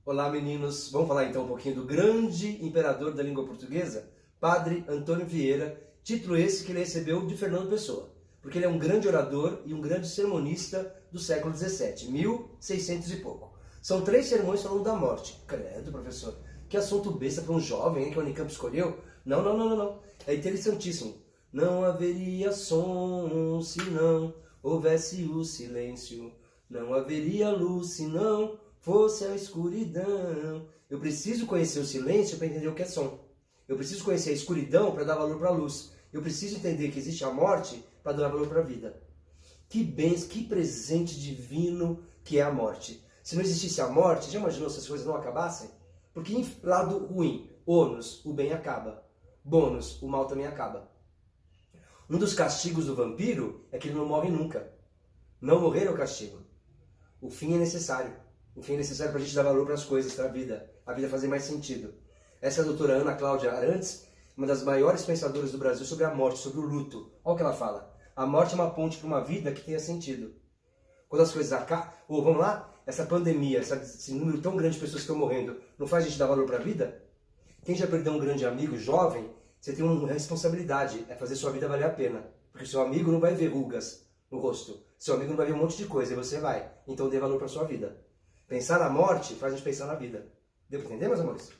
Olá meninos, vamos falar então um pouquinho do grande imperador da língua portuguesa, Padre Antônio Vieira, título esse que ele recebeu de Fernando Pessoa, porque ele é um grande orador e um grande sermonista do século XVII, 1600 e pouco. São 3 sermões falando da morte. Credo, professor, que assunto besta para um jovem, hein, que o Unicamp escolheu? Não. É interessantíssimo. Não haveria som se não houvesse o silêncio. Não haveria luz se não fosse a escuridão. Eu preciso conhecer o silêncio para entender o que é som. Eu preciso conhecer a escuridão para dar valor para a luz. Eu preciso entender que existe a morte para dar valor para a vida. Que bens, que presente divino que é a morte. Se não existisse a morte, já imaginou se as coisas não acabassem? Porque lado ruim, ônus, o bem acaba. Bônus, o mal também acaba. Um dos castigos do vampiro é que ele não morre nunca. Não morrer é o castigo. O fim é necessário. O fim é necessário para a gente dar valor para as coisas, para a vida fazer mais sentido. Essa é a doutora Ana Cláudia Arantes, uma das maiores pensadoras do Brasil sobre a morte, sobre o luto. Olha o que ela fala. A morte é uma ponte para uma vida que tenha sentido. Quando as coisas acabam... Ou vamos lá, essa pandemia, esse número tão grande de pessoas que estão morrendo, não faz a gente dar valor para a vida? Quem já perdeu um grande amigo jovem, você tem uma responsabilidade, é fazer sua vida valer a pena. Porque seu amigo não vai ver rugas no rosto. Seu amigo não vai ver um monte de coisa, e você vai. Então dê valor para sua vida. Pensar na morte faz a gente pensar na vida. Deu para entender, meus amores?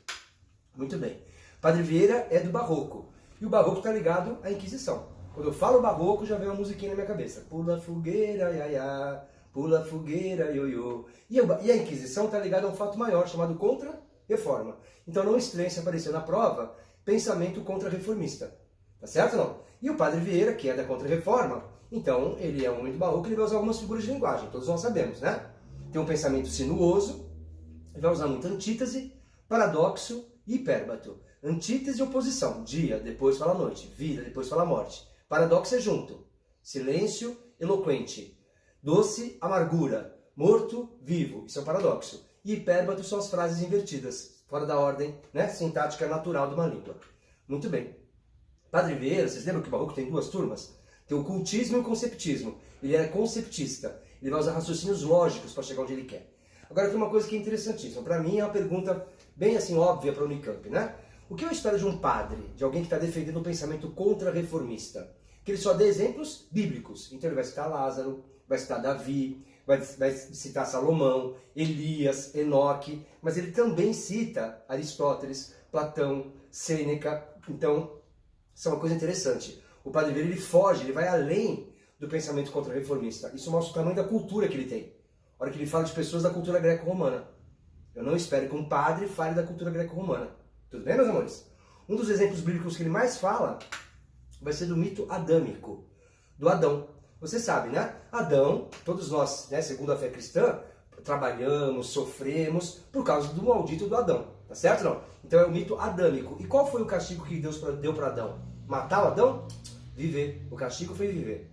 Muito bem. Padre Vieira é do Barroco. E o Barroco está ligado à Inquisição. Quando eu falo Barroco, já vem uma musiquinha na minha cabeça. Pula fogueira, iaiá, pula fogueira, ioiô. E a Inquisição está ligada a um fato maior, chamado Contra-Reforma. Então não estranhe se aparecer na prova pensamento contra-reformista. Tá certo ou não? E o Padre Vieira, que é da Contra-Reforma, então ele é um homem do Barroco, ele vai usar algumas figuras de linguagem. Todos nós sabemos, né? Tem um pensamento sinuoso, ele vai usar muito antítese, paradoxo e hipérbato. Antítese e oposição, dia, depois fala noite, vida, depois fala morte. Paradoxo é junto, silêncio, eloquente, doce, amargura, morto, vivo, isso é um paradoxo. E hipérbato são as frases invertidas, fora da ordem, né, sintática natural de uma língua. Muito bem. Padre Vieira, vocês lembram que o Barroco tem 2 turmas? Tem o cultismo e o conceptismo. Ele é conceptista. Ele vai usar raciocínios lógicos para chegar onde ele quer. Agora tem uma coisa que é interessantíssima. Para mim é uma pergunta bem assim óbvia para o Unicamp, né? O que eu espero de um padre, de alguém que está defendendo um pensamento contra-reformista? Que ele só dê exemplos bíblicos. Então ele vai citar Lázaro, vai citar Davi, vai citar Salomão, Elias, Enoque, mas ele também cita Aristóteles, Platão, Sêneca. Então, isso é uma coisa interessante. O Padre Vieira, ele foge, ele vai além do pensamento contra-reformista. Isso mostra o tamanho da cultura que ele tem. A hora que ele fala de pessoas da cultura greco-romana. Eu não espero que um padre fale da cultura greco-romana. Tudo bem, meus amores? Um dos exemplos bíblicos que ele mais fala vai ser do mito adâmico, do Adão. Você sabe, né? Adão, todos nós, né, segundo a fé cristã, trabalhamos, sofremos por causa do maldito do Adão. Tá certo ou não? Então é o mito adâmico. E qual foi o castigo que Deus deu para Adão? Matar o Adão? Viver. O castigo foi viver.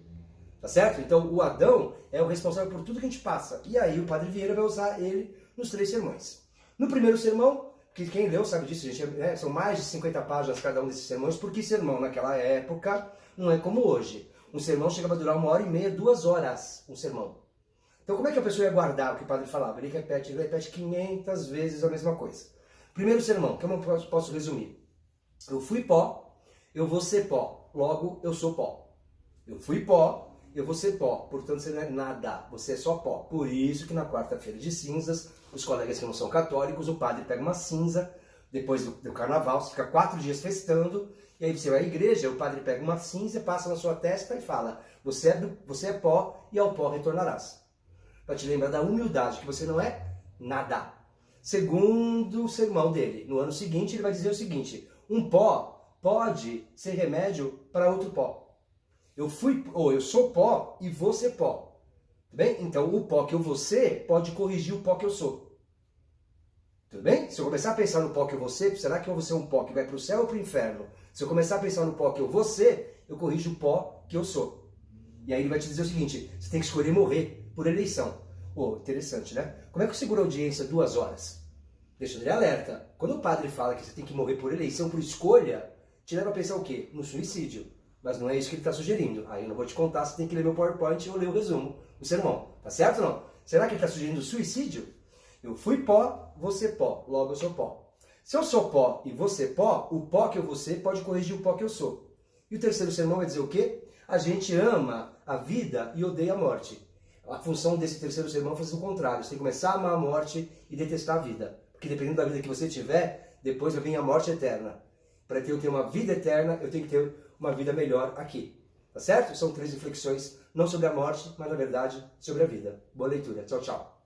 Tá certo? Então o Adão é o responsável por tudo que a gente passa. E aí o Padre Vieira vai usar ele nos 3 sermões. No primeiro sermão, que quem leu sabe disso, gente, né? São mais de 50 páginas cada um desses sermões, porque sermão naquela época não é como hoje. Um sermão chegava a durar 1h30, 2 horas, um sermão. Então como é que a pessoa ia guardar o que o padre falava? Ele repete 500 vezes a mesma coisa. Primeiro sermão, como eu posso resumir? Eu fui pó, eu vou ser pó, logo eu sou pó. Eu fui pó, eu vou ser pó, portanto você não é nada, você é só pó. Por isso que na quarta-feira de cinzas, os colegas que não são católicos, o padre pega uma cinza, depois do carnaval, você fica 4 dias festando, e aí você vai à igreja, o padre pega uma cinza, passa na sua testa e fala, você é pó e ao pó retornarás. Para te lembrar da humildade, que você não é nada. Segundo sermão dele, no ano seguinte ele vai dizer o seguinte, um pó pode ser remédio para outro pó. Eu sou pó e vou ser pó. Tudo bem? Então o pó que eu vou ser pode corrigir o pó que eu sou. Tudo bem? Se eu começar a pensar no pó que eu vou ser, será que eu vou ser um pó que vai para o céu ou para o inferno? Se eu começar a pensar no pó que eu vou ser, eu corrijo o pó que eu sou. E aí ele vai te dizer o seguinte, você tem que escolher morrer por eleição. Interessante, né? Como é que eu seguro a audiência 2 horas? Deixa ele alerta. Quando o padre fala que você tem que morrer por eleição, por escolha, te leva a pensar o quê? No suicídio. Mas não é isso que ele está sugerindo. Aí eu não vou te contar, você tem que ler meu PowerPoint ou ler o resumo, o sermão. Tá certo ou não? Será que ele está sugerindo suicídio? Eu fui pó, você pó, logo eu sou pó. Se eu sou pó e você pó, o pó que eu vou ser pode corrigir o pó que eu sou. E o terceiro sermão vai dizer o quê? A gente ama a vida e odeia a morte. A função desse terceiro sermão é fazer o contrário. Você tem que começar a amar a morte e detestar a vida. Porque dependendo da vida que você tiver, depois vai vir a morte eterna. Para que eu tenha uma vida eterna, eu tenho que ter uma vida melhor aqui. Tá certo? São 3 reflexões, não sobre a morte, mas na verdade sobre a vida. Boa leitura. Tchau, tchau.